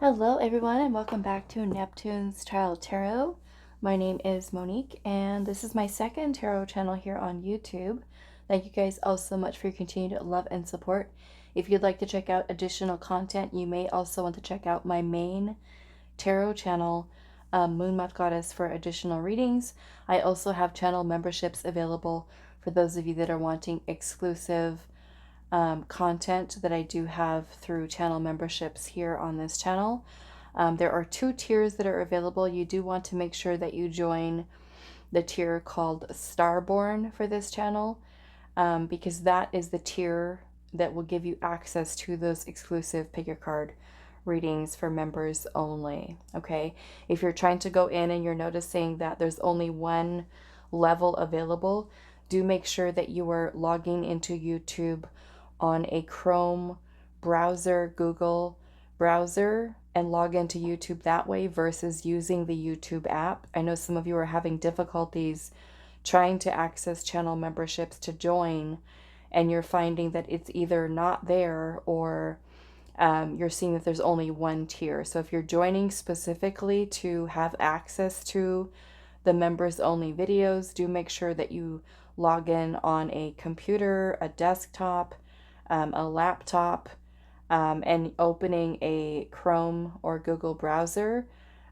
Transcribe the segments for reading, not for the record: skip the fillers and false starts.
Hello everyone and welcome back to Neptune's Child Tarot. My name is Monique and this is my second tarot channel here on YouTube. Thank you guys all so much for your continued love and support. If you'd like to check out additional content, you may also want to check out my main tarot channel, Moon Moth Goddess, for additional readings. I also have channel memberships available for those of you that are wanting exclusive content that I do have through channel memberships here on this channel. There are 2 tiers that are available. You do want to make sure that you join the tier called Starborn for this channel, because that is the tier that will give you access to those exclusive pick your card readings for members only. Okay, if you're trying to go in and you're noticing that there's only one level available, do make sure that you are logging into YouTube on a Chrome browser, Google browser, and log into YouTube that way versus using the YouTube app. I know some of you are having difficulties trying to access channel memberships to join, and you're finding that it's either not there or you're seeing that there's only one tier. So if you're joining specifically to have access to the members only videos, do make sure that you log in on a computer, a desktop, a laptop, and opening a Chrome or Google browser.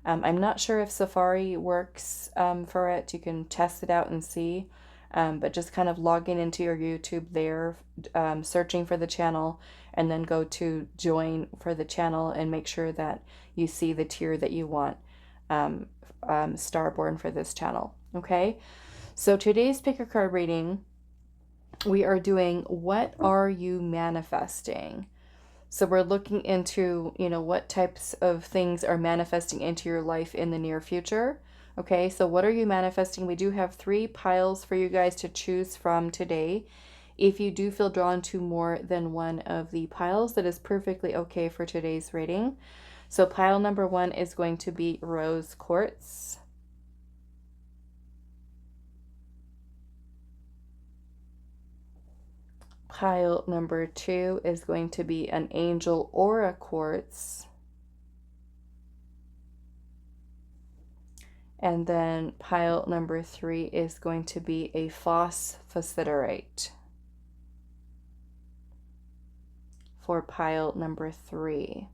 I'm not sure if Safari works for it. You can test it out and see, but just kind of logging into your YouTube there, searching for the channel, and then go to join for the channel and make sure that you see the tier that you want, Starborn, for this channel. Okay, so today's pick a card reading, we are doing what are you manifesting? So we're looking into, what types of things are manifesting into your life in the near future. Okay, so what are you manifesting? We do have 3 piles for you guys to choose from today. If you do feel drawn to more than one of the piles, that is perfectly okay for today's reading. So pile number 1 is going to be Rose Quartz. Pile number 2 is going to be an Angel Aura Quartz. And then pile number 3 is going to be a Phosphosiderite for pile number 3.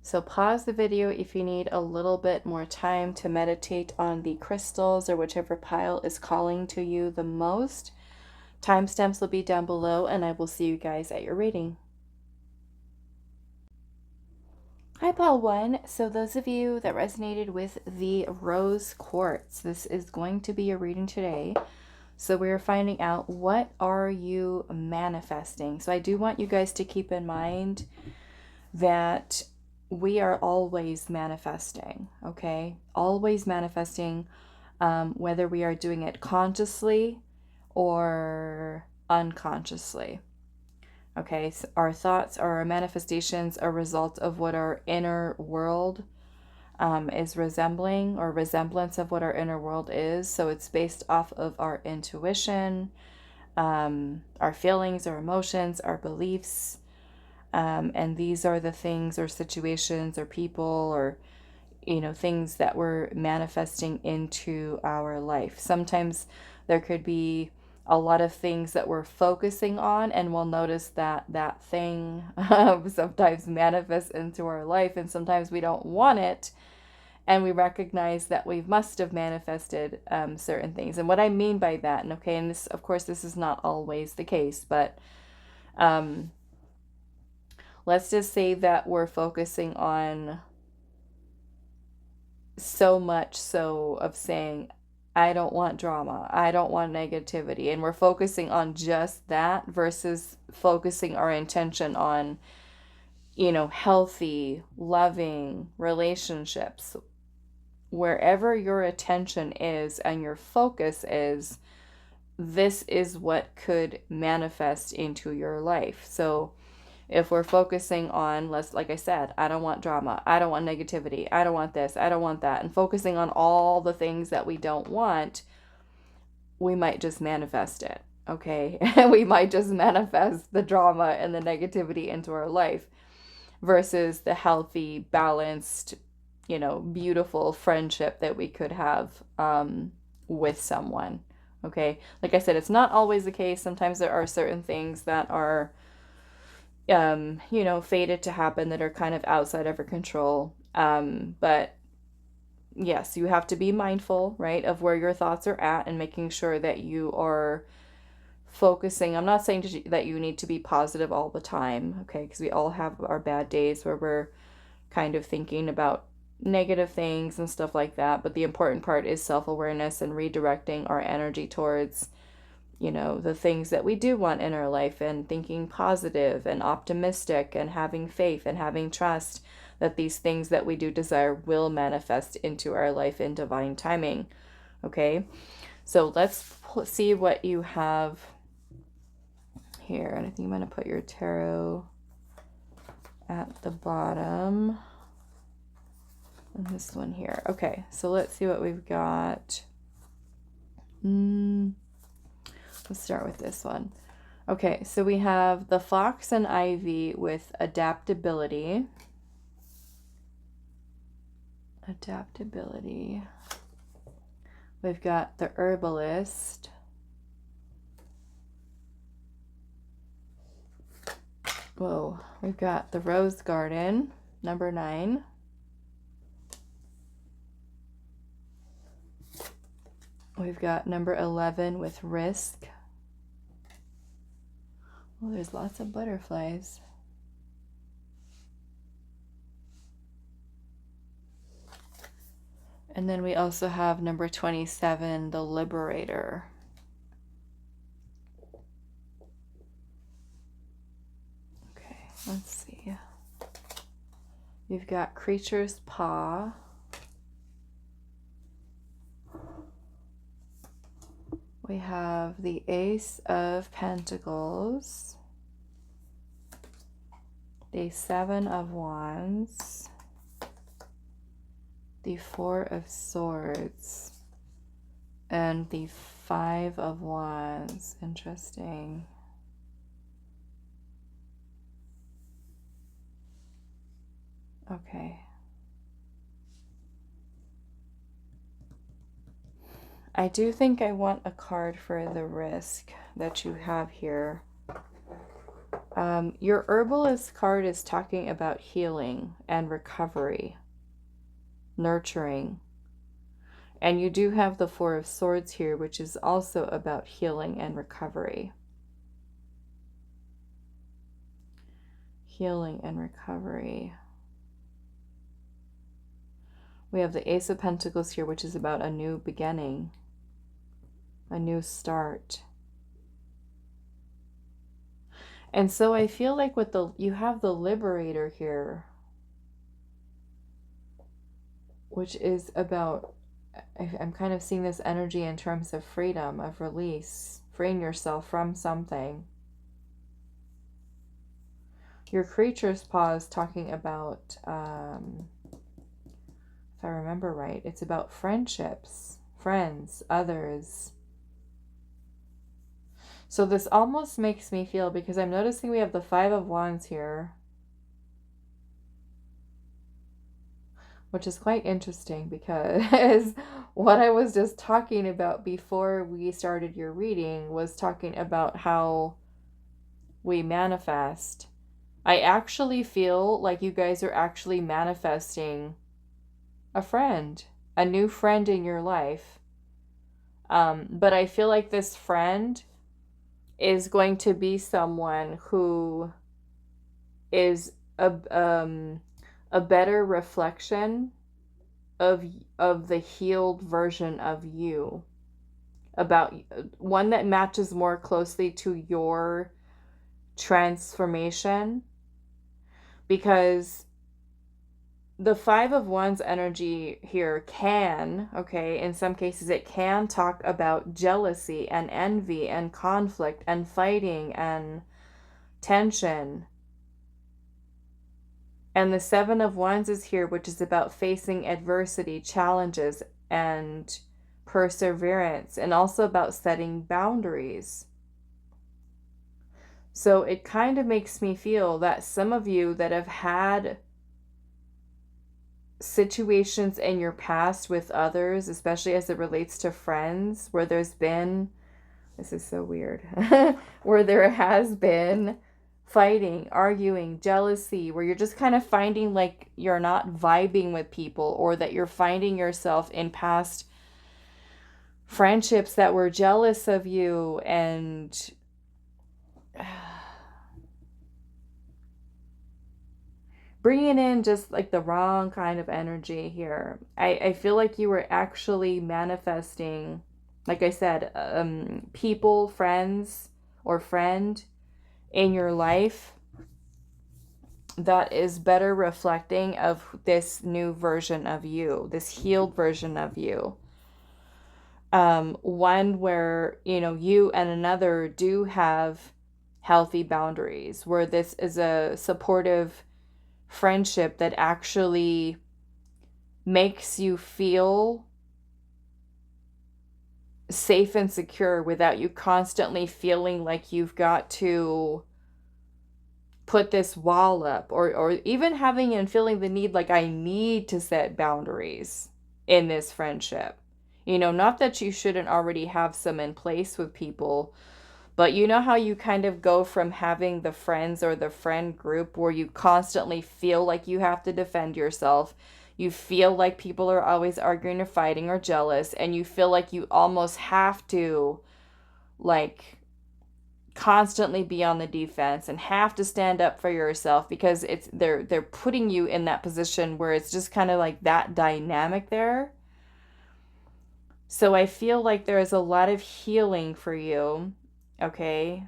So pause the video if you need a little bit more time to meditate on the crystals or whichever pile is calling to you the most. Timestamps will be down below, and I will see you guys at your reading. Hi, pile 1. So those of you that resonated with the Rose Quartz, this is going to be a reading today. So we're finding out, what are you manifesting? So I do want you guys to keep in mind that we are always manifesting, okay? Always manifesting, whether we are doing it consciously or unconsciously. Okay, so our thoughts or our manifestations are a result of what our inner world is resembling, or resemblance of what our inner world is. So it's based off of our intuition, our feelings, our emotions, our beliefs, and these are the things or situations or people or things that we're manifesting into our life. Sometimes there could be a lot of things that we're focusing on, and we'll notice that that thing sometimes manifests into our life, and sometimes we don't want it, and we recognize that we must have manifested certain things. And what I mean by that, and okay, and this, of course, this is not always the case, but let's just say that we're focusing on so much so of saying, I don't want drama, I don't want negativity, and we're focusing on just that versus focusing our intention on, healthy, loving relationships. Wherever your attention is and your focus is, this is what could manifest into your life. So if we're focusing on, like I said, I don't want drama, I don't want negativity, I don't want this, I don't want that, and focusing on all the things that we don't want, we might just manifest it, okay? We might just manifest the drama and the negativity into our life. versus the healthy, balanced, you know, beautiful friendship that we could have with someone. Okay. Like I said, it's not always the case. Sometimes there are certain things that are, you know, fated to happen that are kind of outside of our control. But yes, you have to be mindful, right, of where your thoughts are at and making sure that you are focusing. I'm not saying that you need to be positive all the time, okay, because we all have our bad days where we're kind of thinking about negative things and stuff like that. But the important part is self-awareness and redirecting our energy towards, you know, the things that we do want in our life, and thinking positive and optimistic and having faith and having trust that these things that we do desire will manifest into our life in divine timing. Okay, so let's see what you have here. And I think I'm going to put your tarot at the bottom. And this one here. Okay, so let's see what we've got. Let's start with this one. Okay, so we have the fox and ivy with adaptability. Adaptability. We've got the herbalist. Whoa, we've got the rose garden, number 9. We've got number 11 with risk. Oh, there's lots of butterflies. And then we also have number 27, the liberator. Okay, let's see. You've got creature's paw. We have the Ace of Pentacles, the Seven of Wands, the Four of Swords, and the Five of Wands. Interesting. Okay. I do think I want a card for the risk that you have here. Your herbalist card is talking about healing and recovery, nurturing. And you do have the Four of Swords here, which is also about healing and recovery. Healing and recovery. We have the Ace of Pentacles here, which is about a new beginning, a new start. And so I feel like with you have the liberator here, which is about, I'm kind of seeing this energy in terms of freedom, of release, freeing yourself from something. Your creature's paw is talking about, if I remember right, it's about friendships, friends, others. So this almost makes me feel, because I'm noticing we have the Five of Wands here, which is quite interesting, because what I was just talking about before we started your reading was talking about how we manifest. I actually feel like you guys are actually manifesting a friend, a new friend in your life. But I feel like this friend is going to be someone who is a better reflection of the healed version of you, about one that matches more closely to your transformation. Because the Five of Wands energy here can, okay, in some cases it can talk about jealousy and envy and conflict and fighting and tension. And the Seven of Wands is here, which is about facing adversity, challenges, and perseverance, and also about setting boundaries. So it kind of makes me feel that some of you that have had situations in your past with others, especially as it relates to friends, where there's been, this is so weird, where there has been fighting, arguing, jealousy, where you're just kind of finding like you're not vibing with people, or that you're finding yourself in past friendships that were jealous of you and bringing in just like the wrong kind of energy here. I feel like you were actually manifesting, like I said, people, friends, or friend in your life that is better reflecting of this new version of you, this healed version of you. One where, you know, you and another do have healthy boundaries, where this is a supportive friendship that actually makes you feel safe and secure without you constantly feeling like you've got to put this wall up, or even having and feeling the need like I need to set boundaries in this friendship. You know, not that you shouldn't already have some in place with people, but you know how you kind of go from having the friends or the friend group where you constantly feel like you have to defend yourself. You feel like people are always arguing or fighting or jealous, and you feel like you almost have to like constantly be on the defense and have to stand up for yourself, because it's they're putting you in that position where it's just kind of like that dynamic there. So I feel like there is a lot of healing for you, okay?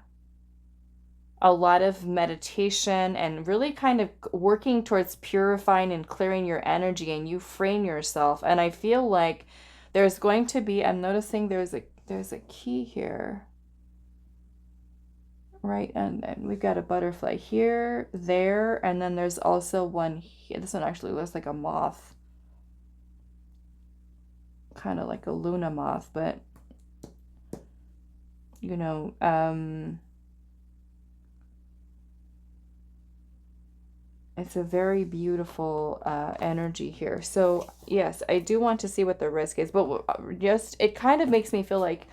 A lot of meditation and really kind of working towards purifying and clearing your energy, and you frame yourself. And I feel like there's going to be, I'm noticing there's a key here. Right, and we've got a butterfly here, there, and then there's also one here. This one actually looks like a moth. Kind of like a Luna moth, but you know, it's a very beautiful energy here. So yes, I do want to see what the risk is, but just it kind of makes me feel like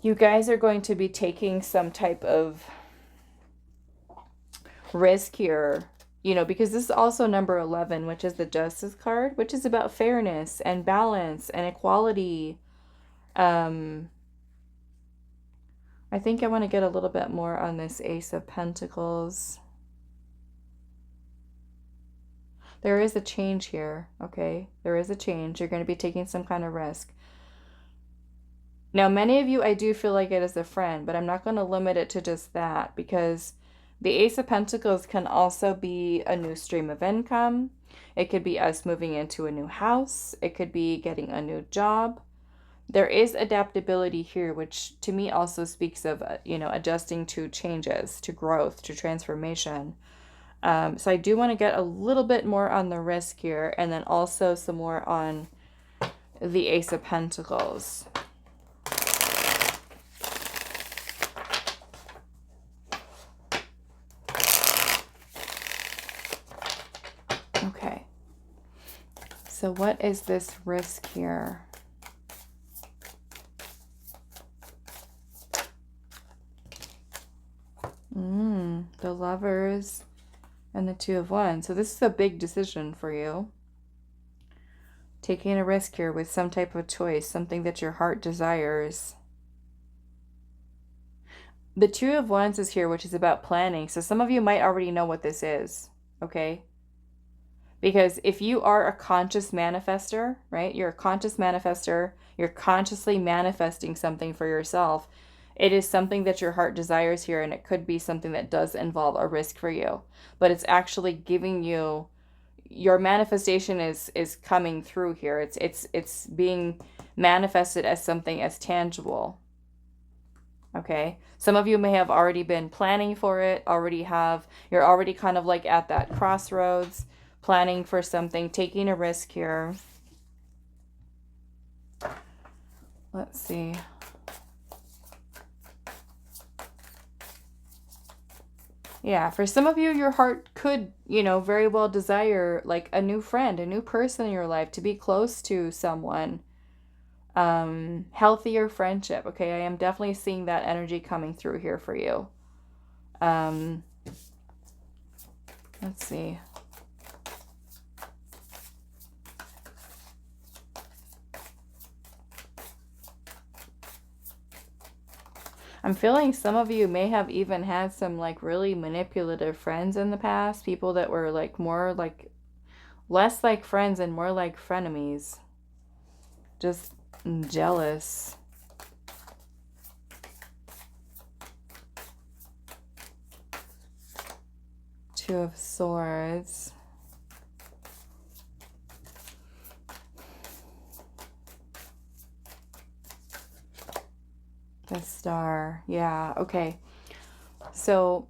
you guys are going to be taking some type of risk here, you know, because this is also number 11, which is the Justice card, which is about fairness and balance and equality. I think I want to get a little bit more on this Ace of Pentacles. There is a change here, okay? There is a change. You're going to be taking some kind of risk. Now, many of you, I do feel like it is a friend, but I'm not going to limit it to just that, because the Ace of Pentacles can also be a new stream of income. It could be us moving into a new house. It could be getting a new job. There is adaptability here, which to me also speaks of, you know, adjusting to changes, to growth, to transformation. So I do want to get a little bit more on the risk here, and then also some more on the Ace of Pentacles. Okay. So what is this risk here? The Lovers and the Two of Wands. So this is a big decision for you. Taking a risk here with some type of choice, something that your heart desires. The Two of Wands is here, which is about planning. So some of you might already know what this is, okay? Because if you are a conscious manifester, right? You're a conscious manifester. You're consciously manifesting something for yourself. It is something that your heart desires here, and it could be something that does involve a risk for you. But it's actually giving you, your manifestation is coming through here. It's being manifested as something as tangible. Okay? Some of you may have already been planning for it, you're already kind of like at that crossroads, planning for something, taking a risk here. Let's see. Yeah, for some of you, your heart could, very well desire like a new friend, a new person in your life, to be close to someone. Healthier friendship. Okay, I am definitely seeing that energy coming through here for you. Um, let's see. I'm feeling some of you may have even had some like really manipulative friends in the past, people that were like more like less like friends and more like frenemies. Just jealous. Two of Swords. The Star. Yeah, okay. So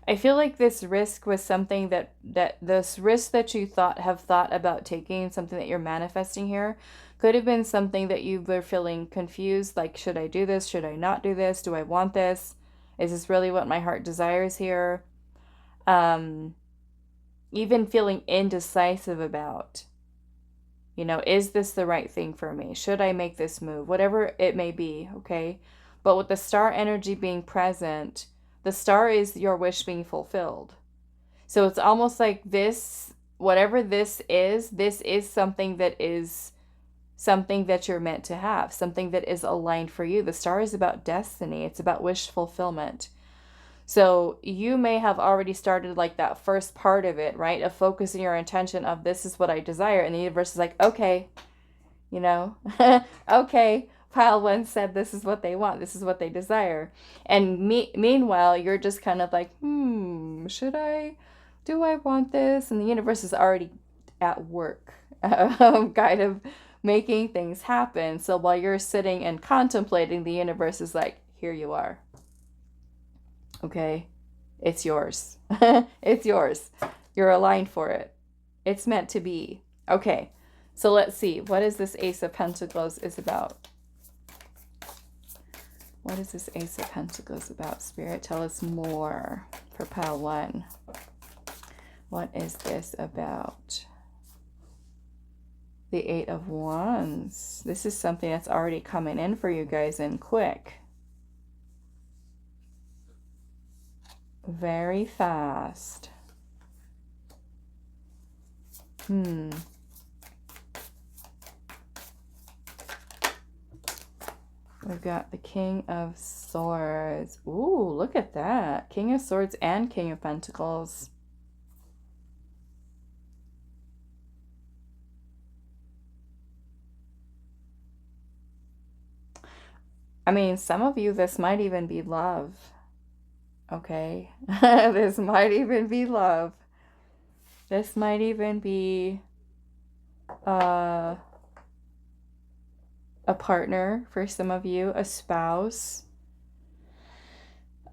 I feel like this risk was something that this risk that you have thought about taking, something that you're manifesting here, could have been something that you were feeling confused, like, should I do this? Should I not do this? Do I want this? Is this really what my heart desires here? Even feeling indecisive about, is this the right thing for me? Should I make this move? Whatever it may be, okay? But with the star energy being present, the star is your wish being fulfilled. So it's almost like this, whatever this is something that you're meant to have, something that is aligned for you. The star is about destiny. It's about wish fulfillment. So you may have already started like that first part of it, right? Of focusing your intention of this is what I desire. And the universe is like, okay, okay, pile one said this is what they want. This is what they desire. And meanwhile, you're just kind of like, do I want this? And the universe is already at work, kind of making things happen. So while you're sitting and contemplating, the universe is like, here you are. Okay, it's yours. It's yours. You're aligned for it. It's meant to be. Okay, so let's see. What is this Ace of Pentacles is about? What is this Ace of Pentacles about? Spirit, tell us more for pile one. What is this about? The Eight of Wands. This is something that's already coming in for you guys and quick. Very fast. We've got the King of Swords. Ooh, look at that. King of Swords and King of Pentacles. I mean, some of you, this might even be love. Okay, this might even be love. This might even be a partner for some of you, a spouse.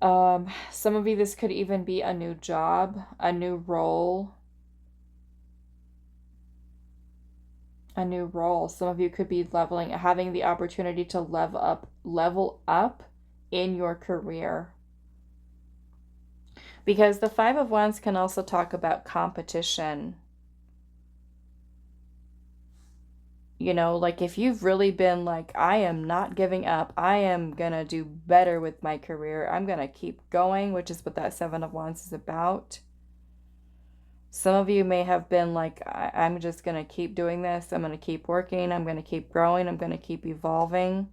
Some of you, this could even be a new job, a new role. A new role. Some of you could be having the opportunity to level up in your career. Because the Five of Wands can also talk about competition. Like if you've really been like, I am not giving up. I am going to do better with my career. I'm going to keep going, which is what that Seven of Wands is about. Some of you may have been like, I'm just going to keep doing this. I'm going to keep working. I'm going to keep growing. I'm going to keep evolving.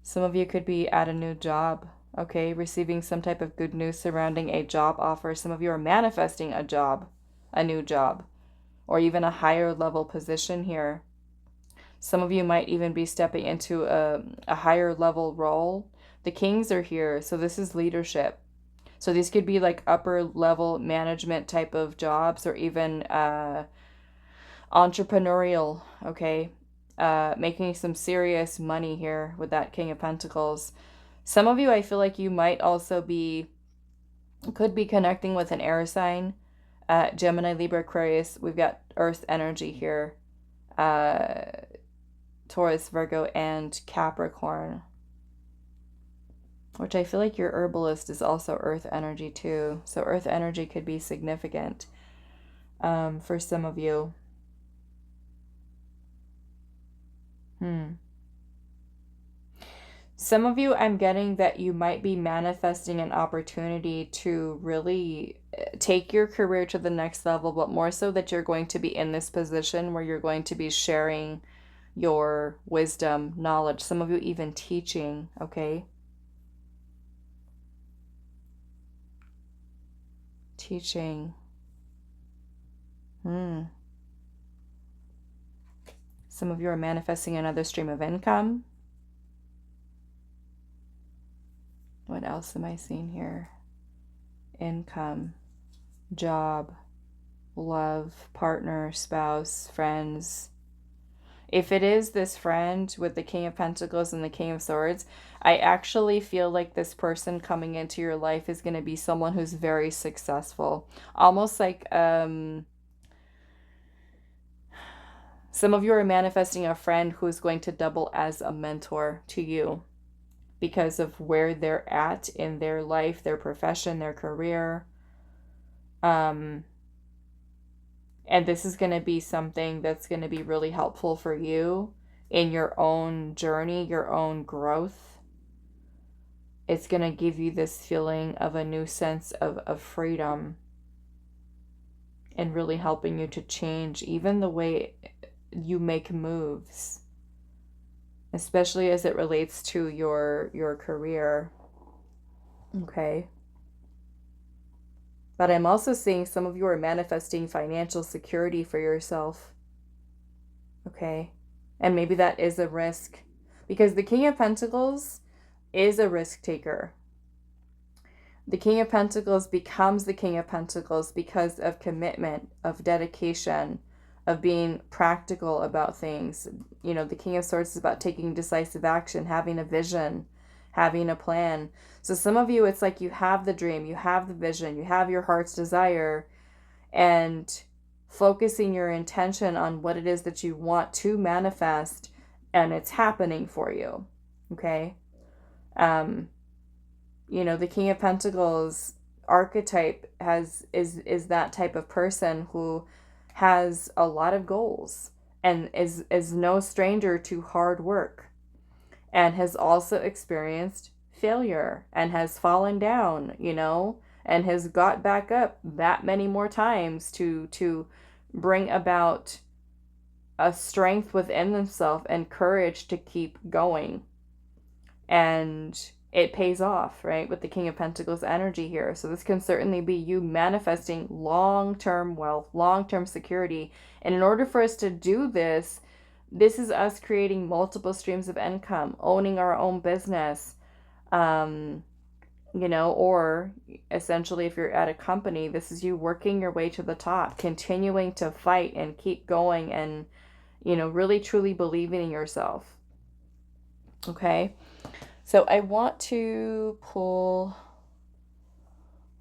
Some of you could be at a new job. Okay, receiving some type of good news surrounding a job offer. Some of you are manifesting a job, a new job, or even a higher level position here. Some of you might even be stepping into a higher level role. The Kings are here, so this is leadership. So these could be like upper level management type of jobs, or even entrepreneurial, okay? Making some serious money here with that King of Pentacles. Some of you, I feel like you might also could be connecting with an air sign. Gemini, Libra, Aquarius. We've got Earth energy here. Taurus, Virgo, and Capricorn. Which I feel like your herbalist is also earth energy too. So earth energy could be significant for some of you. Some of you, I'm getting that you might be manifesting an opportunity to really take your career to the next level, but more so that you're going to be in this position where you're going to be sharing your wisdom, knowledge, some of you even teaching, okay? Teaching. Some of you are manifesting another stream of income. What else am I seeing here? Income, job, love, partner, spouse, friends. If it is this friend with the King of Pentacles and the King of Swords, I actually feel like this person coming into your life is going to be someone who's very successful. Almost like some of you are manifesting a friend who's going to double as a mentor to you, because of where they're at in their life, their profession, their career. And this is going to be something that's going to be really helpful for you in your own journey, your own growth. It's going to give you this feeling of a new sense of freedom, and really helping you to change even the way you make moves, especially as it relates to your career, okay? But I'm also seeing some of you are manifesting financial security for yourself, okay? And maybe that is a risk, because the King of Pentacles is a risk taker. The King of Pentacles becomes the King of Pentacles because of commitment, of dedication, of being practical about things. You know, the King of Swords is about taking decisive action, having a vision, having a plan. So some of you, it's like you have the dream, you have the vision, you have your heart's desire, and focusing your intention on what it is that you want to manifest, and it's happening for you, okay? You know, the King of Pentacles archetype is that type of person who has a lot of goals and is no stranger to hard work, and has also experienced failure and has fallen down, you know, and has got back up that many more times to bring about a strength within themselves and courage to keep going. And it pays off, right, with the King of Pentacles energy here. So this can certainly be you manifesting long-term wealth, long-term security. And in order for us to do this, this is us creating multiple streams of income, owning our own business, you know, or essentially if you're at a company, this is you working your way to the top, continuing to fight and keep going, and, you know, really truly believing in yourself. Okay. So I want to pull,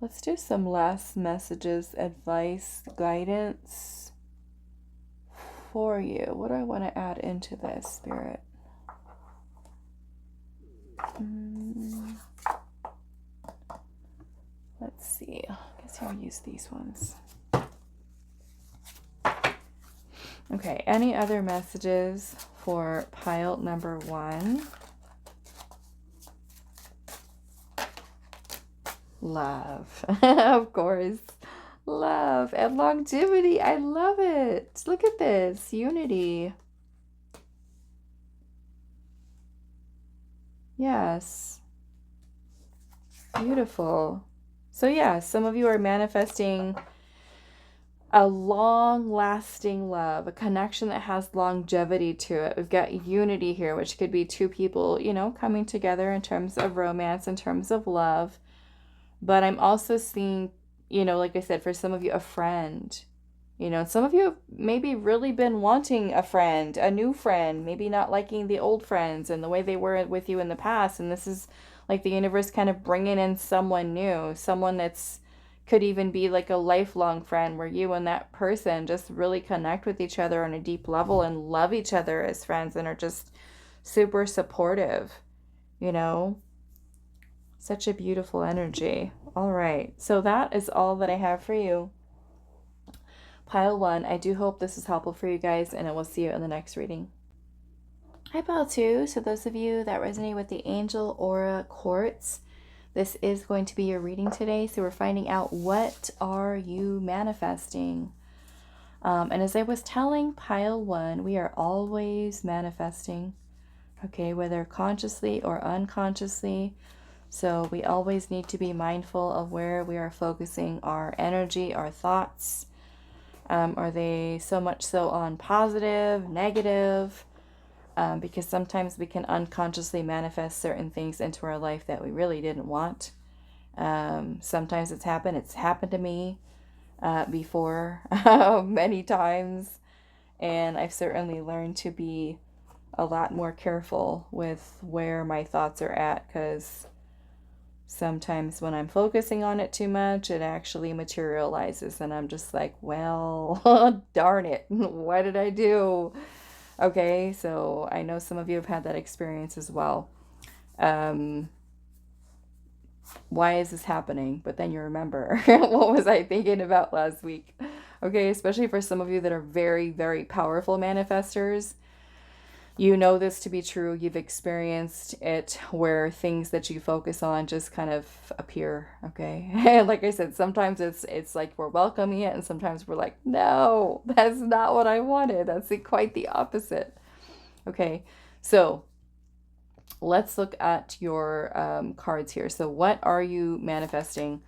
let's do some last messages, advice, guidance for you. What do I want to add into this, Spirit? Let's see. I guess I'll use these ones. Okay, any other messages for pile number 1? Love. Of course. Love and longevity. I love it. Look at this. Unity. Yes. Beautiful. So yeah, some of you are manifesting a long-lasting love, a connection that has longevity to it. We've got unity here, which could be two people, you know, coming together in terms of romance, in terms of love. But I'm also seeing, you know, like I said, for some of you, a friend. You know, some of you have maybe really been wanting a friend, a new friend, maybe not liking the old friends and the way they were with you in the past. And this is like the universe kind of bringing in someone new, someone that's could even be like a lifelong friend where you and that person just really connect with each other on a deep level and love each other as friends and are just super supportive, you know? Such a beautiful energy. All right. So that is all that I have for you. Pile 1. I do hope this is helpful for you guys, and I will see you in the next reading. Hi, Pile 2. So those of you that resonate with the Angel Aura Quartz, this is going to be your reading today. So we're finding out, what are you manifesting? And as I was telling Pile 1, we are always manifesting, okay, whether consciously or unconsciously. So we always need to be mindful of where we are focusing our energy, our thoughts. Are they so much so on positive, negative? Because sometimes we can unconsciously manifest certain things into our life that we really didn't want. Sometimes it's happened to me before many times, and I've certainly learned to be a lot more careful with where my thoughts are at, because sometimes when I'm focusing on it too much, it actually materializes, and I'm just like, well, darn it, what did I do? Okay, so I know some of you have had that experience as well. Why is this happening? But then you remember, what was I thinking about last week? Okay, especially for some of you that are very, very powerful manifestors. You know this to be true. You've experienced it where things that you focus on just kind of appear, okay? And like I said, sometimes it's like we're welcoming it, and sometimes we're like, no, that's not what I wanted. That's quite the opposite. Okay, so let's look at your cards here. So what are you manifesting?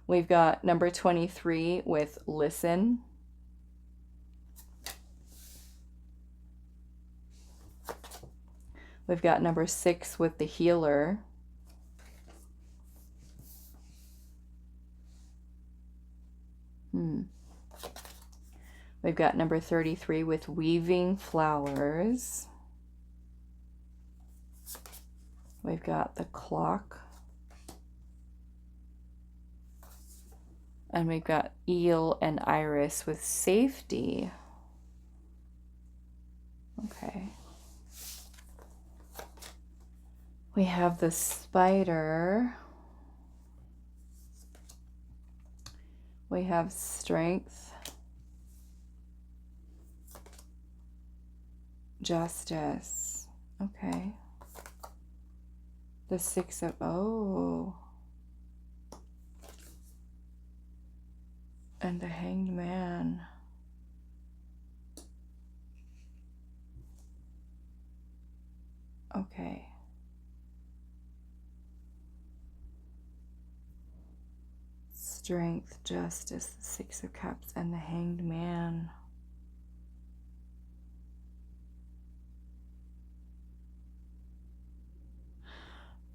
We've got number 23 with listen. We've got number 6 with the healer. We've got number 33 with weaving flowers. We've got the clock. And we've got eel and iris with safety. Okay. We have the spider. We have strength. Justice. Okay. The 6 of, oh. And the Hanged Man. Okay. Strength, justice, the 6 of Cups, and the Hanged Man.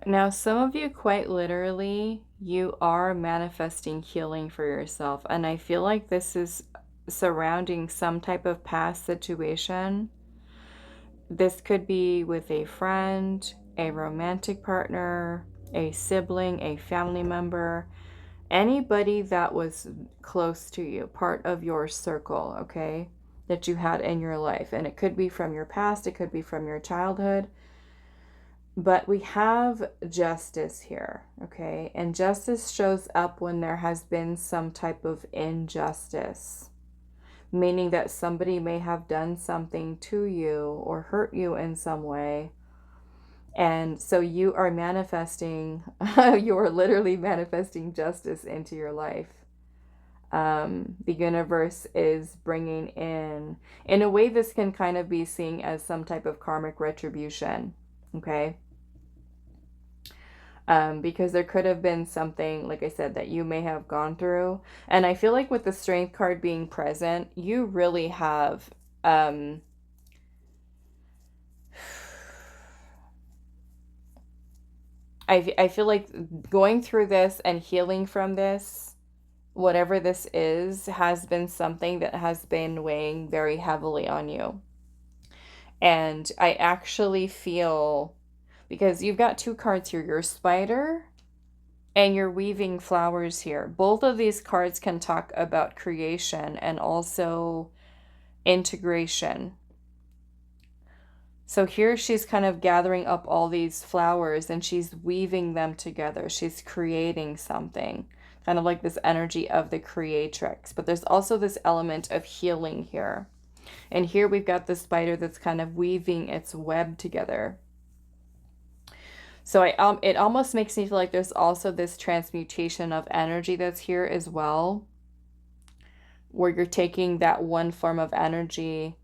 Now, some of you, quite literally, you are manifesting healing for yourself. And I feel like this is surrounding some type of past situation. This could be with a friend, a romantic partner, a sibling, a family member, anybody that was close to you, part of your circle, okay, that you had in your life. And it could be from your past, it could be from your childhood. But we have justice here, okay? And justice shows up when there has been some type of injustice, meaning that somebody may have done something to you or hurt you in some way. And so you are manifesting, you are literally manifesting justice into your life. The universe is bringing in a way, this can kind of be seen as some type of karmic retribution, okay? Because there could have been something, like I said, that you may have gone through. And I feel like with the Strength card being present, you really have, I feel like going through this and healing from this, whatever this is, has been something that has been weighing very heavily on you. And I actually feel, because you've got 2 cards here, your spider and you're weaving flowers here. Both of these cards can talk about creation and also integration. So here she's kind of gathering up all these flowers and she's weaving them together. She's creating something, kind of like this energy of the creatrix. But there's also this element of healing here. And here we've got the spider that's kind of weaving its web together. So it almost makes me feel like there's also this transmutation of energy that's here as well, where you're taking that one form of energy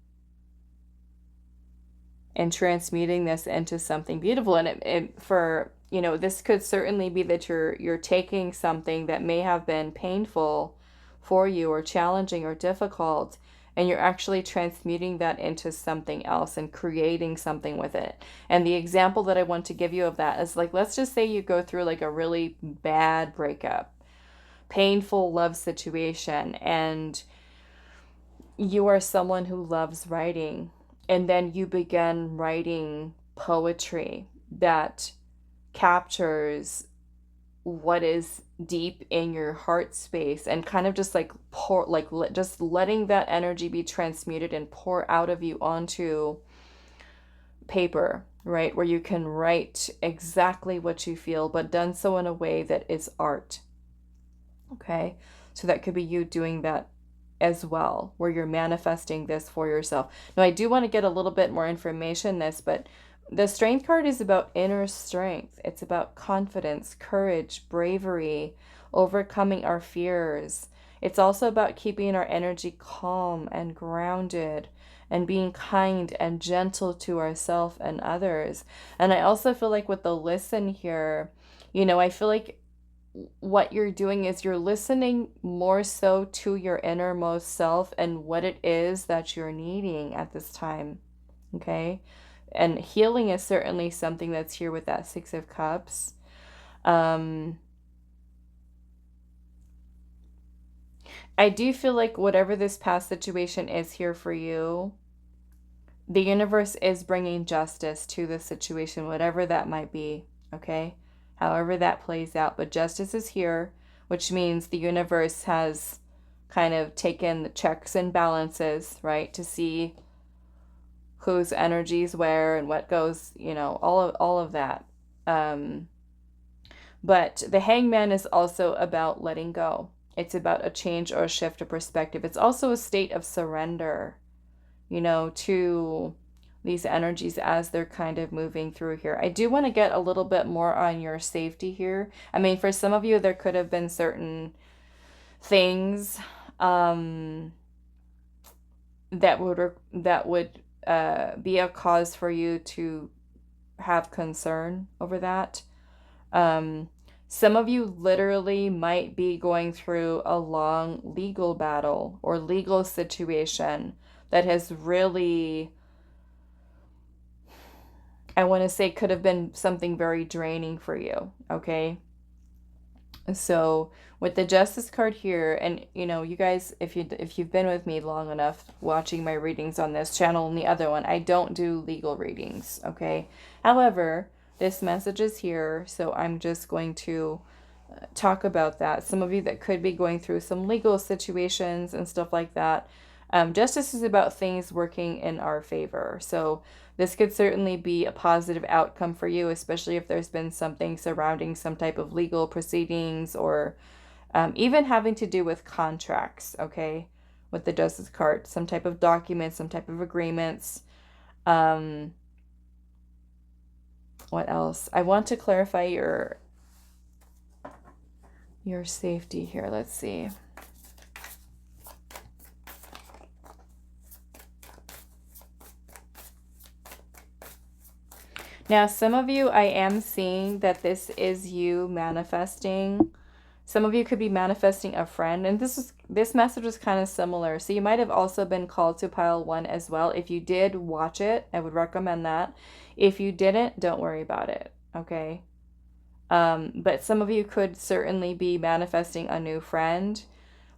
and transmuting this into something beautiful. And it for, you know, this could certainly be that you're taking something that may have been painful for you or challenging or difficult, and you're actually transmuting that into something else and creating something with it. And the example that I want to give you of that is, like, let's just say you go through like a really bad breakup, painful love situation, and you are someone who loves writing, and then you begin writing poetry that captures what is deep in your heart space, and kind of just like just letting that energy be transmuted and pour out of you onto paper, right? Where you can write exactly what you feel, but done so in a way that is art. Okay? So that could be you doing that as well, where you're manifesting this for yourself. Now, I do want to get a little bit more information in this, but the Strength card is about inner strength. It's about confidence, courage, bravery, overcoming our fears. It's also about keeping our energy calm and grounded and being kind and gentle to ourselves and others. And I also feel like with the listen here, you know, I feel like what you're doing is you're listening more so to your innermost self and what it is that you're needing at this time. Okay? And healing is certainly something that's here with that Six of Cups. I do feel like whatever this past situation is here for you, the universe is bringing justice to the situation, whatever that might be. Okay? However that plays out. But justice is here, which means the universe has kind of taken the checks and balances, right, to see whose energies where and what goes, you know, all of that. But the Hangman is also about letting go. It's about a change or a shift of perspective. It's also a state of surrender, you know, to these energies as they're kind of moving through here. I do want to get a little bit more on your safety here. I mean, for some of you, there could have been certain things that would be a cause for you to have concern over that. Some of you literally might be going through a long legal battle or legal situation that has really, I want to say, could have been something very draining for you, okay? So with the Justice card here, and you know, you guys, if you've been with me long enough watching my readings on this channel and the other one, I don't do legal readings, okay? However, this message is here, so I'm just going to talk about that. Some of you that could be going through some legal situations and stuff like that. Justice is about things working in our favor. So this could certainly be a positive outcome for you, especially if there's been something surrounding some type of legal proceedings or even having to do with contracts, okay? With the Justice card, some type of documents, some type of agreements. What else? I want to clarify your safety here. Let's see. Now, some of you, I am seeing that this is you manifesting. Some of you could be manifesting a friend, and this message is kind of similar. So you might have also been called to pile 1 as well. If you did watch it, I would recommend that. If you didn't, don't worry about it, okay? But some of you could certainly be manifesting a new friend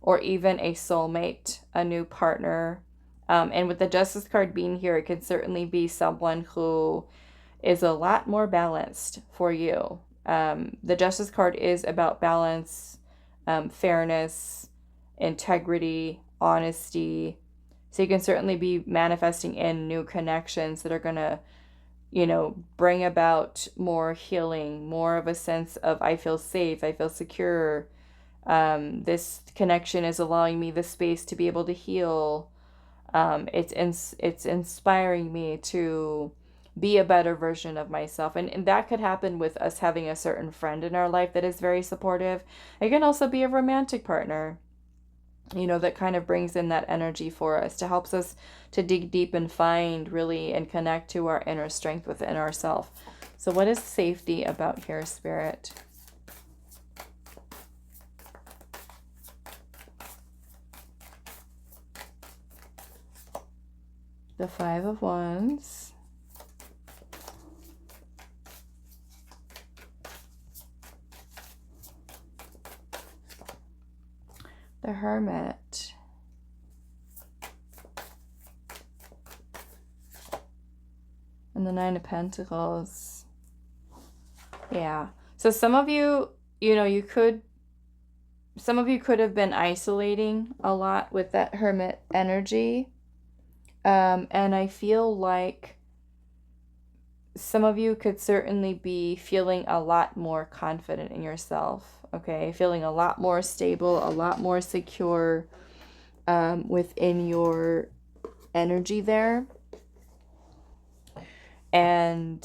or even a soulmate, a new partner. And with the Justice card being here, it could certainly be someone who is a lot more balanced for you. The Justice card is about balance, fairness, integrity, honesty. So you can certainly be manifesting in new connections that are going to, bring about more healing, more of a sense of I feel safe, I feel secure. This connection is allowing me the space to be able to heal. It's inspiring me to be a better version of myself. And that could happen with us having a certain friend in our life that is very supportive. It can also be a romantic partner, that kind of brings in that energy for us, to helps us to dig deep and find really and connect to our inner strength within ourselves. So what is safety about here, Spirit? The Five of Wands. The Hermit. And the Nine of Pentacles. Yeah. So some of you, some of you could have been isolating a lot with that Hermit energy. And I feel like some of you could certainly be feeling a lot more confident in yourself, okay? Feeling a lot more stable, a lot more secure within your energy there. And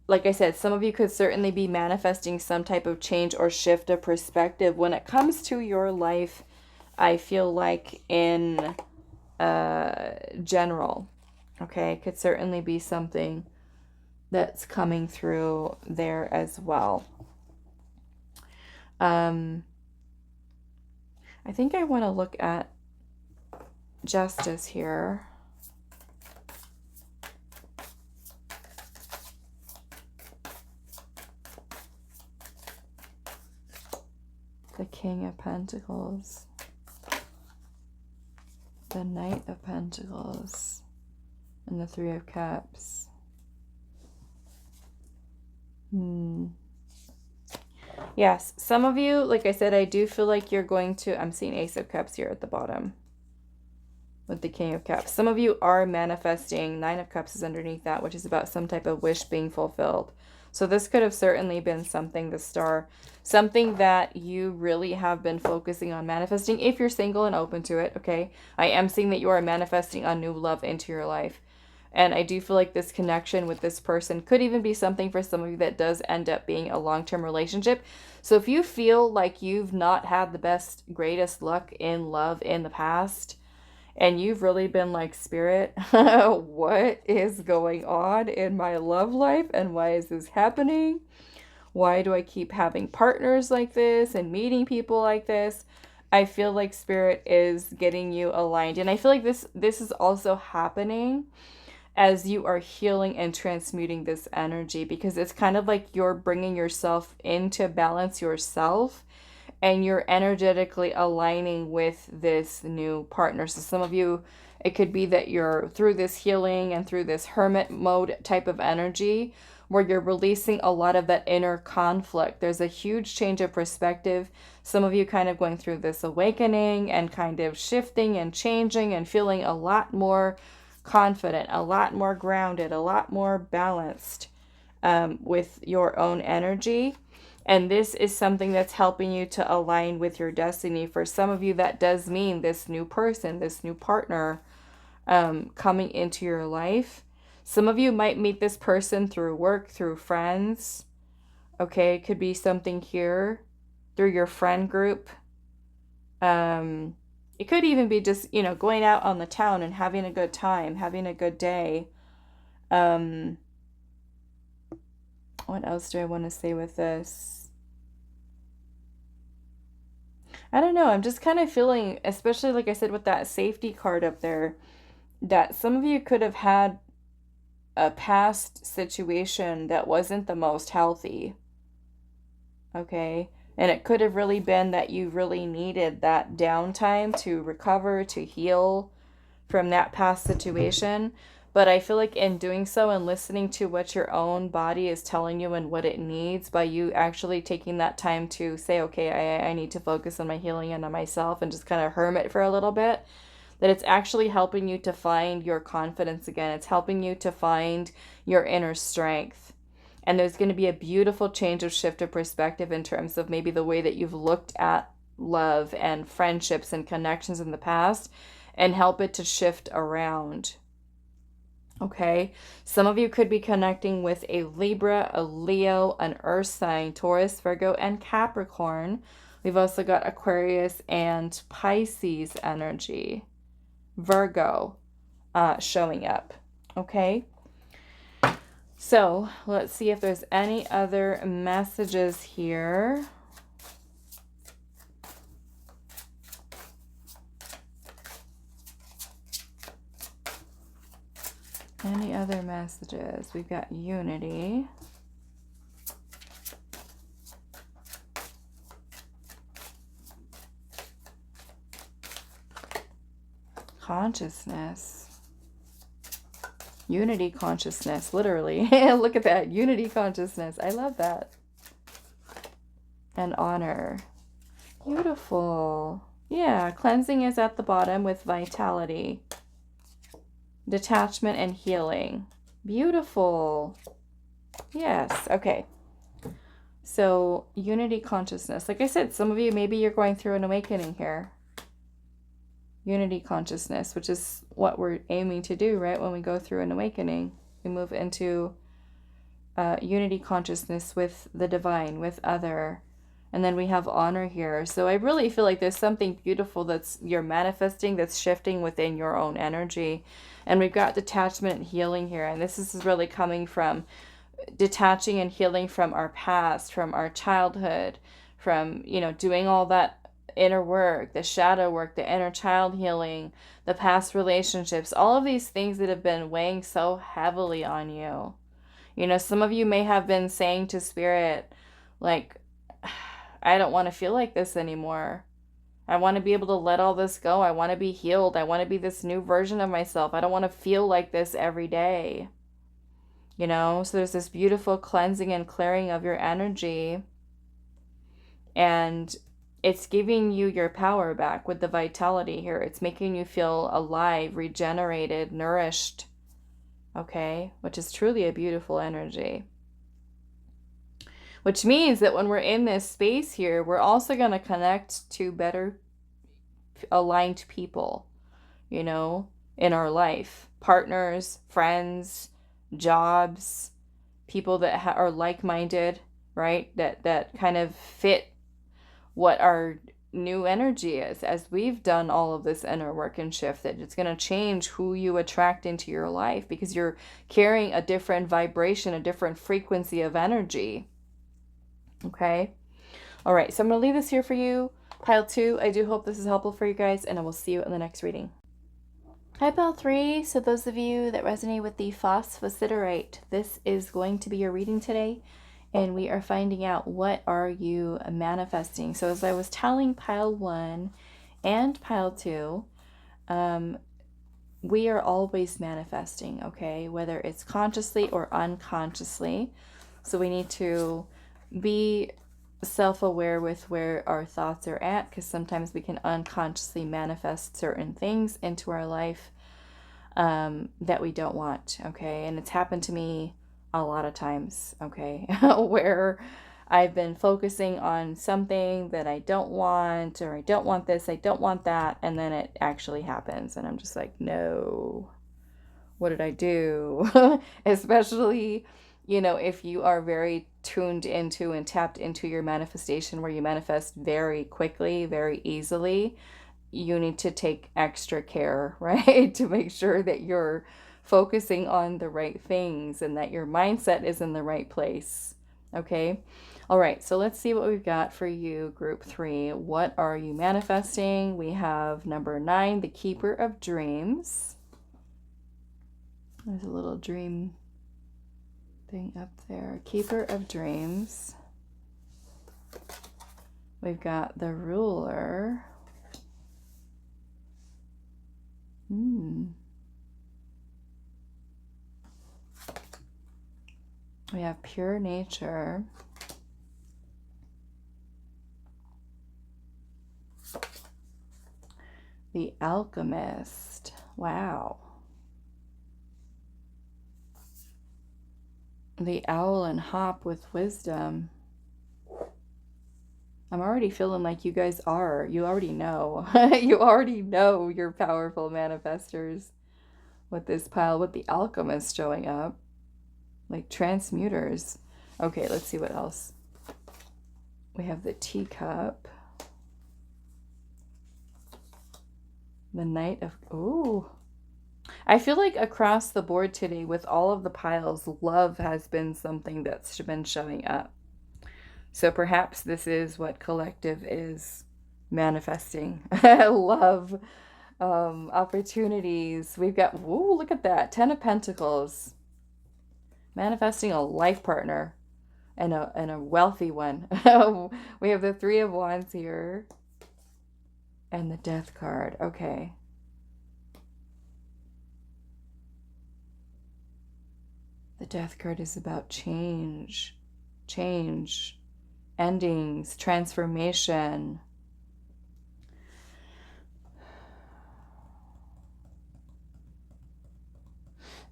like I said, some of you could certainly be manifesting some type of change or shift of perspective when it comes to your life. I feel like in general, okay, could certainly be something that's coming through there as well. I think I want to look at Justice here. The King of Pentacles. The Knight of Pentacles. And the Three of Cups. Yes, some of you, like I said, I do feel like you're going to, I'm seeing Ace of Cups here at the bottom with the King of Cups. Some of you are manifesting, Nine of Cups is underneath that, which is about some type of wish being fulfilled. So this could have certainly been something, the Star, something that you really have been focusing on manifesting if you're single and open to it, okay? I am seeing that you are manifesting a new love into your life. And I do feel like this connection with this person could even be something for some of you that does end up being a long-term relationship. So if you feel like you've not had the best, greatest luck in love in the past, and you've really been like, Spirit, what is going on in my love life? And why is this happening? Why do I keep having partners like this and meeting people like this? I feel like Spirit is getting you aligned. And I feel like this is also happening as you are healing and transmuting this energy, because it's kind of like you're bringing yourself into balance yourself, and you're energetically aligning with this new partner. So some of you, it could be that you're through this healing and through this hermit mode type of energy where you're releasing a lot of that inner conflict. There's a huge change of perspective. Some of you kind of going through this awakening and kind of shifting and changing and feeling a lot more confident, a lot more grounded, a lot more balanced with your own energy. And this is something that's helping you to align with your destiny. For some of you, that does mean this new person, this new partner coming into your life. Some of you might meet this person through work, through friends. Okay, it could be something here through your friend group. It could even be just, going out on the town and having a good time, having a good day. What else do I want to say with this? I don't know. I'm just kind of feeling, especially like I said with that safety card up there, that some of you could have had a past situation that wasn't the most healthy. Okay? And it could have really been that you really needed that downtime to recover, to heal from that past situation. But I feel like in doing so and listening to what your own body is telling you and what it needs, by you actually taking that time to say, okay, I need to focus on my healing and on myself and just kind of hermit for a little bit, that it's actually helping you to find your confidence again. It's helping you to find your inner strength. And there's going to be a beautiful change of shift of perspective in terms of maybe the way that you've looked at love and friendships and connections in the past, and help it to shift around. Okay, some of you could be connecting with a Libra, a Leo, an Earth sign, Taurus, Virgo, and Capricorn. We've also got Aquarius and Pisces energy, Virgo showing up. Okay, so let's see if there's any other messages here. Any other messages? We've got unity. Consciousness. Unity consciousness, literally. Look at that. Unity consciousness. I love that. And honor. Beautiful. Yeah, cleansing is at the bottom with vitality. Detachment and healing. Beautiful. Yes. Okay. So unity consciousness. Like I said, some of you, maybe you're going through an awakening here. Unity consciousness, which is what we're aiming to do, right? When we go through an awakening, we move into unity consciousness with the divine, with other. And then we have honor here. So I really feel like there's something beautiful that's you're manifesting, that's shifting within your own energy. And we've got detachment and healing here. And this is really coming from detaching and healing from our past, from our childhood, from, you know, doing all that inner work, the shadow work, the inner child healing, the past relationships, all of these things that have been weighing so heavily on you. You know, some of you may have been saying to Spirit, like, I don't want to feel like this anymore. I want to be able to let all this go. I want to be healed. I want to be this new version of myself. I don't want to feel like this every day. You know, so there's this beautiful cleansing and clearing of your energy. And it's giving you your power back with the vitality here. It's making you feel alive, regenerated, nourished. Okay, which is truly a beautiful energy. Which means that when we're in this space here, we're also going to connect to better aligned people, you know, in our life. Partners, friends, jobs, people that are like-minded, right? That kind of fit what our new energy is. As we've done all of this inner work and shift, that it's going to change who you attract into your life, because you're carrying a different vibration, a different frequency of energy. Okay. All right. So I'm going to leave this here for you. Pile 2. I do hope this is helpful for you guys, and I will see you in the next reading. Hi, Pile 3. So those of you that resonate with the Phosphosiderite, this is going to be your reading today, and we are finding out what are you manifesting. So as I was telling Pile 1 and Pile 2, we are always manifesting, okay? Whether it's consciously or unconsciously. So we need to be self-aware with where our thoughts are at, because sometimes we can unconsciously manifest certain things into our life that we don't want, okay? And it's happened to me a lot of times, okay? Where I've been focusing on something that I don't want, or I don't want this, I don't want that, and then it actually happens, and I'm just like, no, what did I do? Especially, you know, if you are very tuned into and tapped into your manifestation, where you manifest very quickly, very easily, you need to take extra care, right? To make sure that you're focusing on the right things and that your mindset is in the right place. Okay. All right. So let's see what we've got for you, group 3. What are you manifesting? We have number 9, the Keeper of Dreams. There's a little dream thing up there. Keeper of Dreams. We've got the Ruler. We have pure nature. The alchemist. Wow. The owl and hop with wisdom. I'm already feeling like you guys are. You already know. You already know you're powerful manifestors with this pile, with the alchemist showing up. Like transmuters. Okay, let's see what else. We have the teacup. The Knight of... Ooh. I feel like across the board today with all of the piles, love has been something that's been showing up. So perhaps this is what collective is manifesting. Love, opportunities. We've got, ooh, look at that. 10 of Pentacles. Manifesting a life partner and a wealthy one. We have the 3 of Wands here. And the Death card. Okay. The Death card is about change. Change. Endings. Transformation.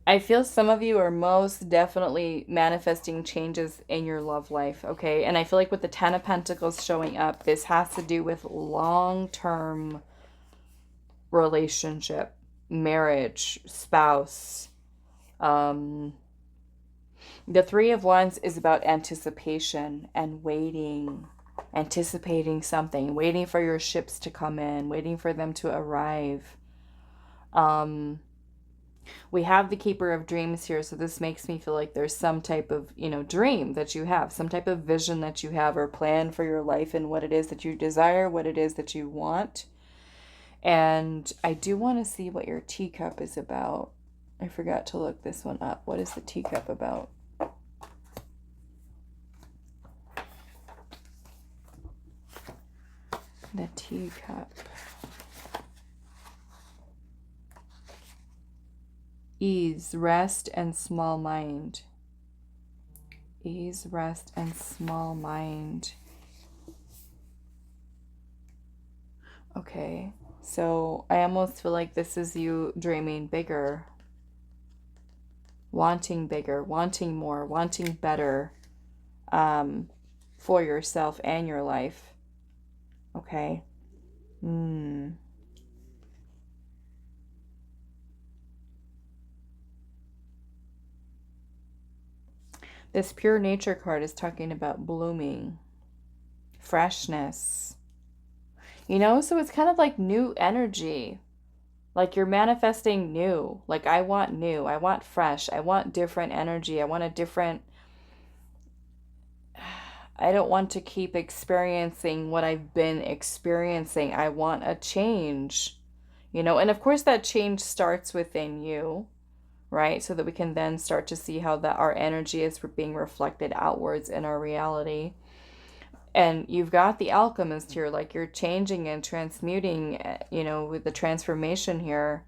I feel some of you are most definitely manifesting changes in your love life, okay? And I feel like with the 10 of Pentacles showing up, this has to do with long-term relationship, marriage, spouse. The 3 of Wands is about anticipation and waiting, anticipating something, waiting for your ships to come in, waiting for them to arrive. We have the Keeper of Dreams here, so this makes me feel like there's some type of, dream that you have, some type of vision that you have or plan for your life and what it is that you desire, what it is that you want. And I do want to see what your teacup is about. I forgot to look this one up. What is the teacup about? The teacup. Ease, rest, and small mind. Ease, rest, and small mind. Okay, so I almost feel like this is you dreaming bigger. Wanting bigger, wanting more, wanting better for yourself and your life. Okay. This pure nature card is talking about blooming, freshness. So it's kind of like new energy. Like you're manifesting new. Like I want new. I want fresh. I want different energy. I want a different... I don't want to keep experiencing what I've been experiencing. I want a change. And of course that change starts within you, right? So that we can then start to see how that our energy is being reflected outwards in our reality. And you've got the alchemist here, like you're changing and transmuting, with the transformation here.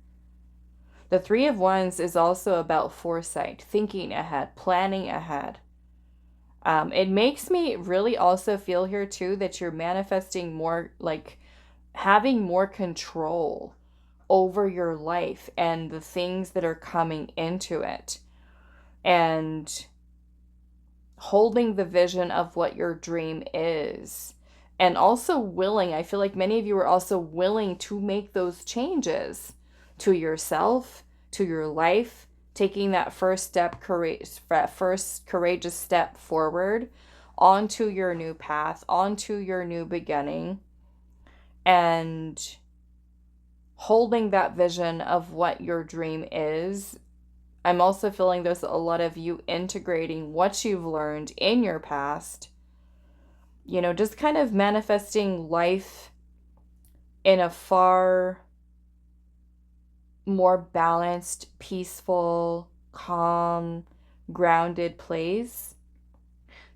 The 3 of Wands is also about foresight, thinking ahead, planning ahead. It makes me really also feel here too that you're manifesting more, like having more control over your life and the things that are coming into it. And holding the vision of what your dream is. And also willing, I feel like many of you are also willing to make those changes to yourself, to your life, taking that first courageous step forward onto your new path, onto your new beginning, and holding that vision of what your dream is. I'm also feeling there's a lot of you integrating what you've learned in your past, just kind of manifesting life in a far more balanced, peaceful, calm, grounded place.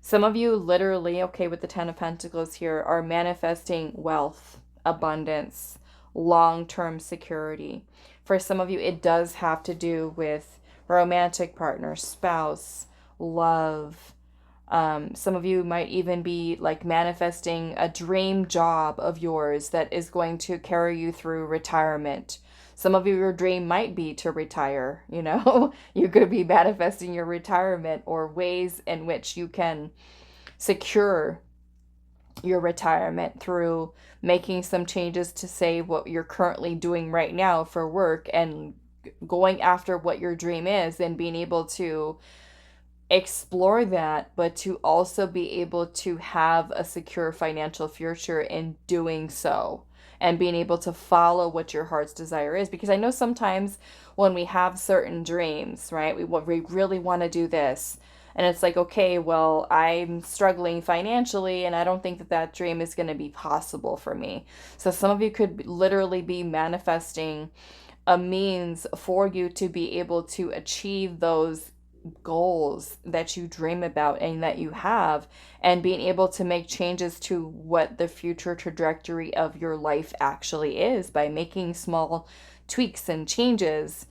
Some of you literally, okay, with the 10 of Pentacles here, are manifesting wealth, abundance, long-term security. For some of you, it does have to do with romantic partner, spouse, love. Some of you might even be like manifesting a dream job of yours that is going to carry you through retirement. Some of you, your dream might be to retire, you know. You could be manifesting your retirement or ways in which you can secure your retirement through making some changes to say what you're currently doing right now for work and going after what your dream is and being able to explore that, but to also be able to have a secure financial future in doing so and being able to follow what your heart's desire is. Because I know sometimes when we have certain dreams, right, we really want to do this. And it's like, okay, well, I'm struggling financially and I don't think that that dream is going to be possible for me. So some of you could literally be manifesting a means for you to be able to achieve those goals that you dream about and that you have, and being able to make changes to what the future trajectory of your life actually is by making small tweaks and changes,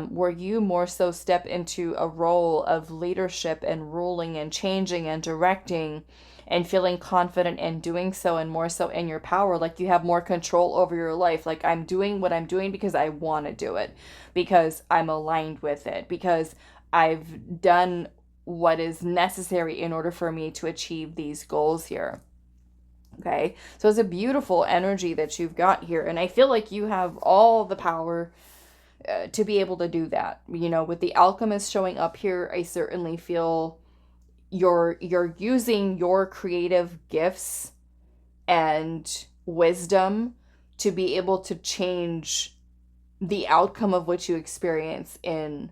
where you more so step into a role of leadership and ruling and changing and directing and feeling confident in doing so, and more so in your power, like you have more control over your life. Like, I'm doing what I'm doing because I want to do it, because I'm aligned with it, because I've done what is necessary in order for me to achieve these goals here. Okay, so it's a beautiful energy that you've got here, and I feel like you have all the power to be able to do that. You know, with the alchemist showing up here, I certainly feel you're using your creative gifts and wisdom to be able to change the outcome of what you experience in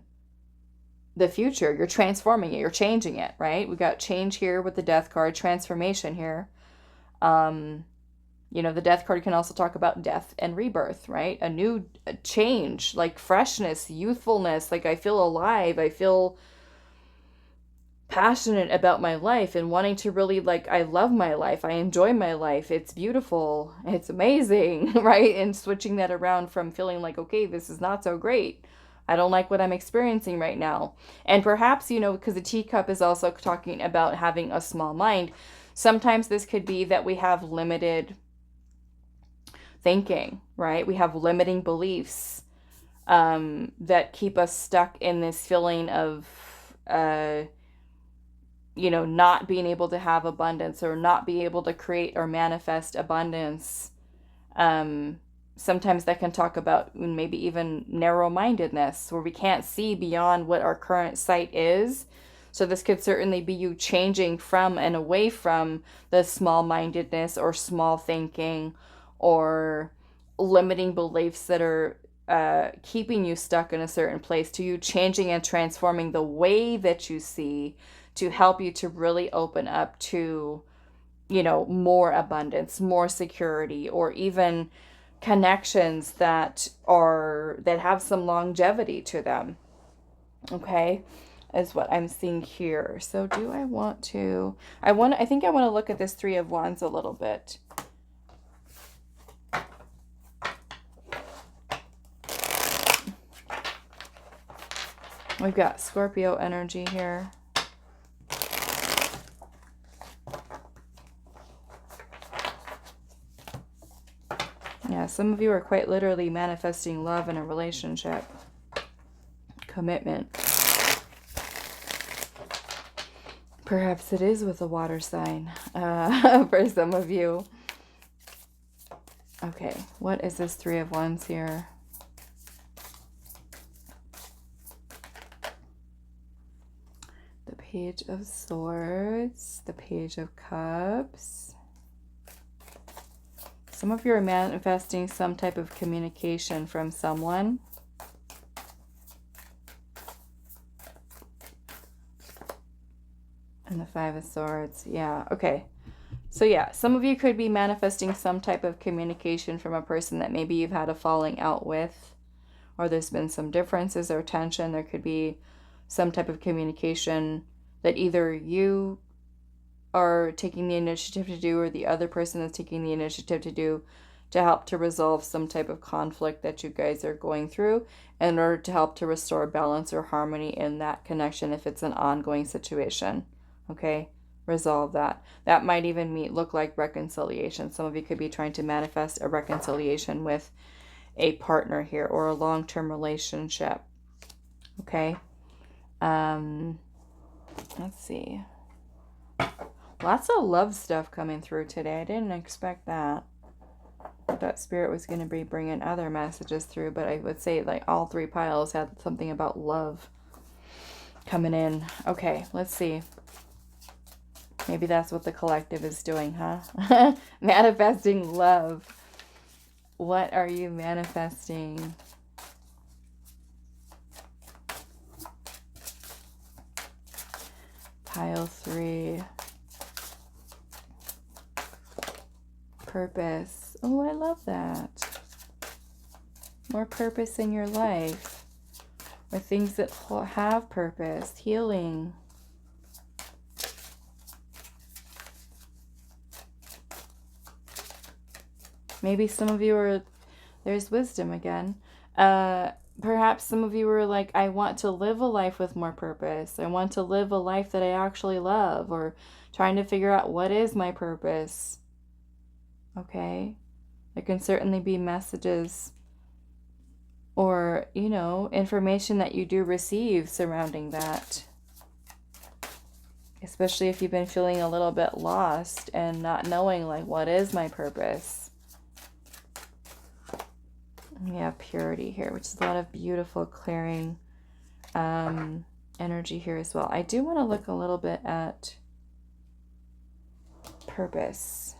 the future. You're transforming it, you're changing it, right? We got change here with the death card, transformation here. You know, the death card can also talk about death and rebirth, right? A change, like freshness, youthfulness. Like, I feel alive, I feel passionate about my life and wanting to really, like, I love my life, I enjoy my life, it's beautiful, it's amazing, right? And switching that around from feeling like, okay, this is not so great, I don't like what I'm experiencing right now. And perhaps, you know, because the teacup is also talking about having a small mind, sometimes this could be that we have limited thinking, right? We have limiting beliefs that keep us stuck in this feeling of you know, not being able to have abundance, or not be able to create or manifest abundance. Sometimes that can talk about maybe even narrow-mindedness, where we can't see beyond what our current sight is. So this could certainly be you changing from and away from the small-mindedness or small thinking or limiting beliefs that are keeping you stuck in a certain place, to you changing and transforming the way that you see, to help you to really open up to, you know, more abundance, more security, or even connections that have some longevity to them. Okay, is what I'm seeing here. So do I want to, I think I want to look at this Three of Wands a little bit. We've got Scorpio energy here. Yeah, some of you are quite literally manifesting love in a relationship. Commitment. Perhaps it is with a water sign for some of you. Okay, what is this Three of Wands here? The Page of Swords, the Page of Cups. Some of you are manifesting some type of communication from someone. And the Five of Swords. Yeah, okay. So yeah, some of you could be manifesting some type of communication from a person that maybe you've had a falling out with, or there's been some differences or tension. There could be some type of communication that either you are taking the initiative to do, or the other person is taking the initiative to do, to help to resolve some type of conflict that you guys are going through in order to help to restore balance or harmony in that connection if it's an ongoing situation. Okay? Resolve that. That might even look like reconciliation. Some of you could be trying to manifest a reconciliation with a partner here or a long-term relationship. Okay? Let's see. Lots of love stuff coming through today. I didn't expect that. I thought Spirit was going to be bringing other messages through, but I would say like all three piles had something about love coming in. Okay, let's see. Maybe that's what the collective is doing, huh? Manifesting love. What are you manifesting? Pile 3. Purpose. Oh, I love that. More purpose in your life. Or things that have purpose. Healing. Maybe some of you are, there's wisdom again. Perhaps some of you were like, I want to live a life with more purpose. I want to live a life that I actually love, or trying to figure out what is my purpose. Okay? There can certainly be messages or, you know, information that you do receive surrounding that. Especially if you've been feeling a little bit lost and not knowing, like, what is my purpose? We have purity here, which is a lot of beautiful clearing energy here as well. I do want to look a little bit at purpose.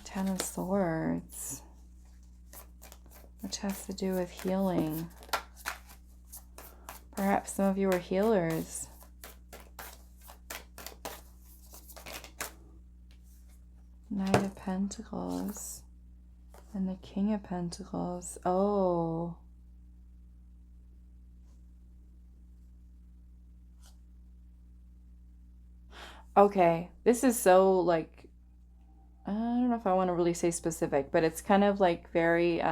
Ten of Swords, which has to do with healing. Perhaps some of you are healers. Knight of Pentacles and the King of Pentacles. Oh. Okay. This is so like, I don't know if I want to really say specific, but it's kind of like very,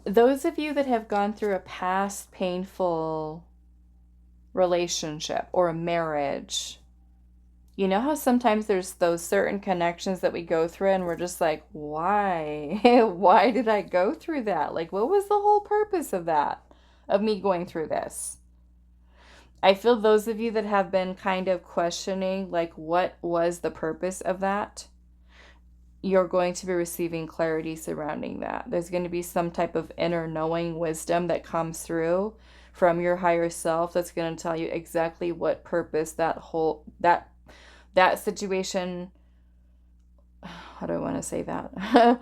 those of you that have gone through a past painful relationship or a marriage, you know how sometimes there's those certain connections that we go through and we're just like, why? Why did I go through that? Like, what was the whole purpose of that? Of me going through this? I feel those of you that have been kind of questioning, like, what was the purpose of that? You're going to be receiving clarity surrounding that. There's going to be some type of inner knowing wisdom that comes through from your higher self that's going to tell you exactly what purpose that situation, how do I want to say that?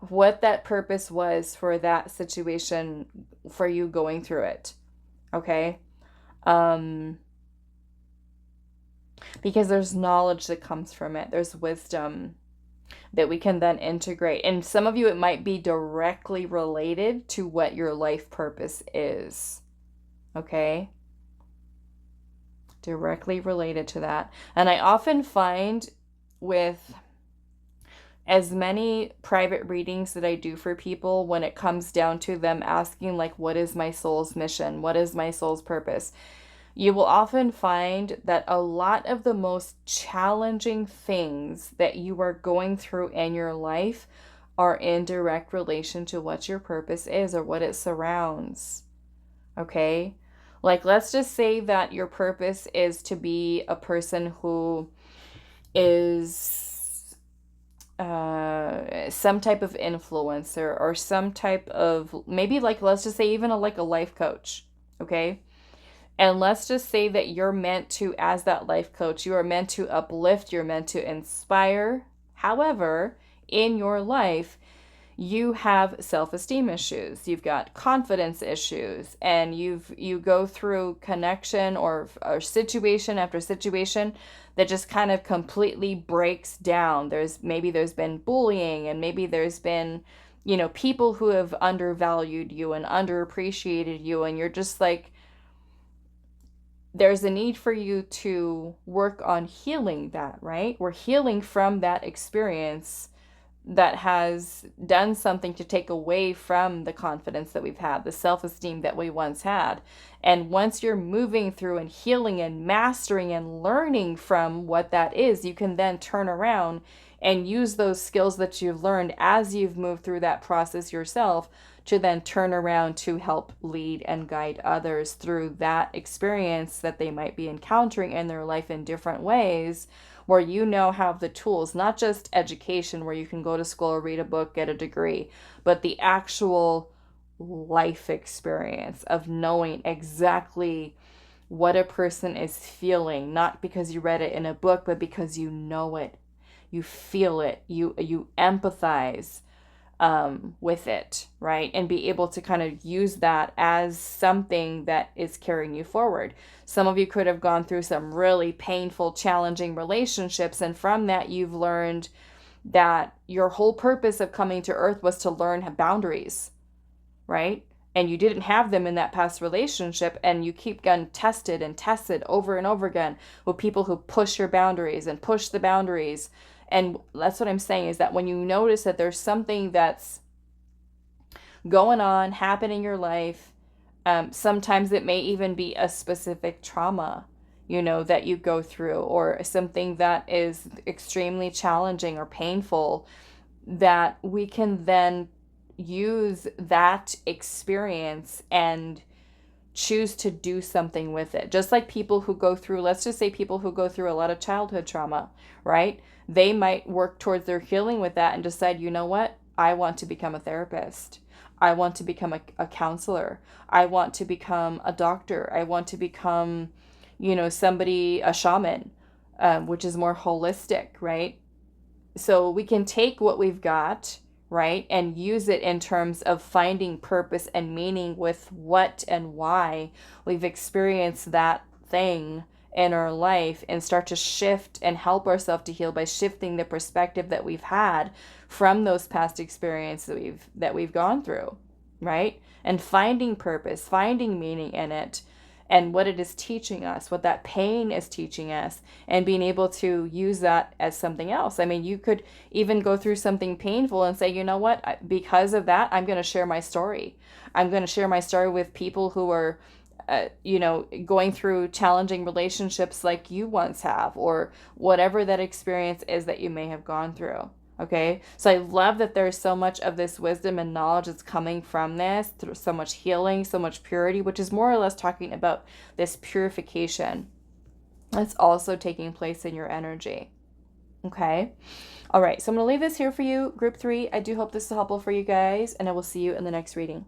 What that purpose was for that situation, for you going through it. Okay? Because there's knowledge that comes from it. There's wisdom that we can then integrate. And some of you, it might be directly related to what your life purpose is. Okay? Directly related to that. And I often find with as many private readings that I do for people, when it comes down to them asking, like, what is my soul's mission? What is my soul's purpose? You will often find that a lot of the most challenging things that you are going through in your life are in direct relation to what your purpose is or what it surrounds. Okay? Like, let's just say that your purpose is to be a person who is some type of influencer or some type of, maybe like, let's just say even like a life coach. Okay? And let's just say that you're meant to, as that life coach, you are meant to uplift, you're meant to inspire. However, in your life, you have self-esteem issues, you've got confidence issues, and you go through connection or situation after situation that just kind of completely breaks down. There's been bullying, and maybe there's been you know, people who have undervalued you and underappreciated you, and you're just like, there's a need for you to work on healing that, right? We're healing from that experience that has done something to take away from the confidence that we've had, the self-esteem that we once had. And once you're moving through and healing and mastering and learning from what that is, you can then turn around and use those skills that you've learned as you've moved through that process yourself to then turn around to help lead and guide others through that experience that they might be encountering in their life in different ways, where you now have the tools, not just education where you can go to school, read a book, get a degree, but the actual life experience of knowing exactly what a person is feeling, not because you read it in a book, but because you know it, you feel it, you empathize with it, right? And be able to kind of use that as something that is carrying you forward. Some of you could have gone through some really painful, challenging relationships, and from that you've learned that your whole purpose of coming to Earth was to learn boundaries, right? And you didn't have them in that past relationship, and you keep getting tested and tested over and over again with people who push your boundaries and push the boundaries. And that's what I'm saying, is that when you notice that there's something that's going on, happen in your life, sometimes it may even be a specific trauma, you know, that you go through, or something that is extremely challenging or painful, that we can then use that experience and choose to do something with it. Just like people who go through, let's just say people who go through a lot of childhood trauma, right? They might work towards their healing with that and decide, you know what? I want to become a therapist. I want to become a counselor. I want to become a doctor. I want to become, you know, somebody, a shaman, which is more holistic, right? So we can take what we've got, right, and use it in terms of finding purpose and meaning with what and why we've experienced that thing in our life, and start to shift and help ourselves to heal by shifting the perspective that we've had from those past experiences that we've gone through, right? And finding purpose, finding meaning in it, and what it is teaching us, what that pain is teaching us, and being able to use that as something else. I mean, you could even go through something painful and say, you know what, because of that, I'm going to share my story. I'm going to share my story with people who are, you know, going through challenging relationships like you once have, or whatever that experience is that you may have gone through. Okay, so I love that there's so much of this wisdom and knowledge that's coming from this, through so much healing, so much purity, which is more or less talking about this purification that's also taking place in your energy. Okay, all right, so I'm going to leave this here for you, group 3. I do hope this is helpful for you guys, and I will see you in the next reading.